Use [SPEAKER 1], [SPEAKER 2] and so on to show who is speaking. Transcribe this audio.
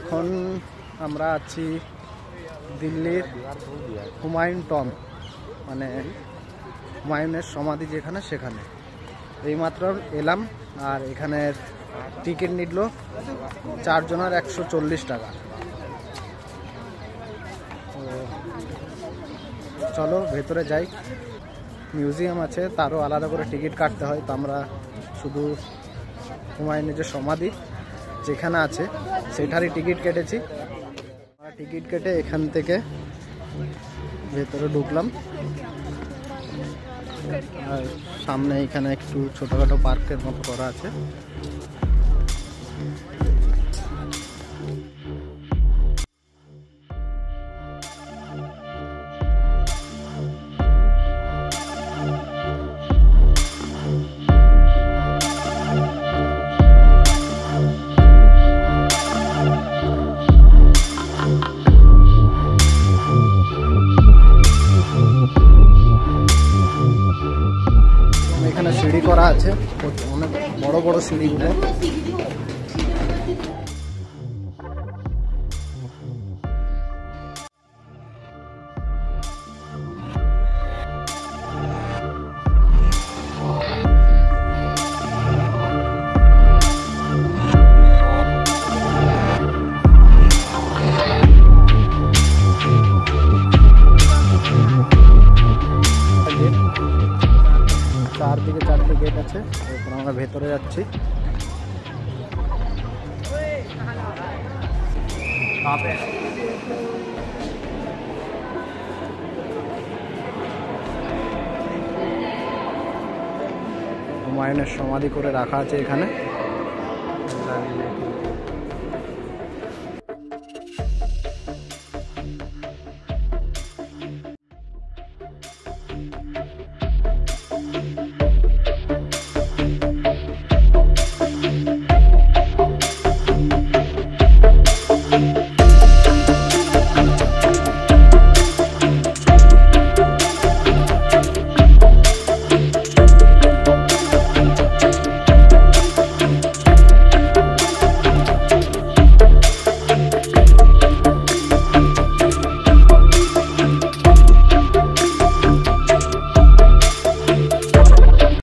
[SPEAKER 1] এখন আমরা আছি দিল্লির হুমায়ুন টম্ব, মানে হুমায়ুনের সমাধি যেখানে সেখানে এইমাত্র এলাম। আর এখানের টিকিট নিল 4 জনের 140 টাকা। তো চলো ভেতরে যাই। মিউজিয়াম আছে, তারও আলাদা করে টিকিট কাটতে হয়। তো আমরা শুধু হুমায়ুনের যে সমাধি যেখানে আছে সেটারই টিকিট কেটেছি। টিকিট কেটে এখান থেকে ভেতরে ঢুকলাম। আর সামনে এখানে একটু ছোটখাটো পার্কের মতো করা আছে। এখানে সিঁড়ি করা আছে, অনেক বড় বড় সিঁড়িগুলো। চারদিকে 4টে গেট আছে। এরপর আমরা ভেতরে যাচ্ছি। হুমায়ুনের সমাধি করে রাখা আছে এখানে।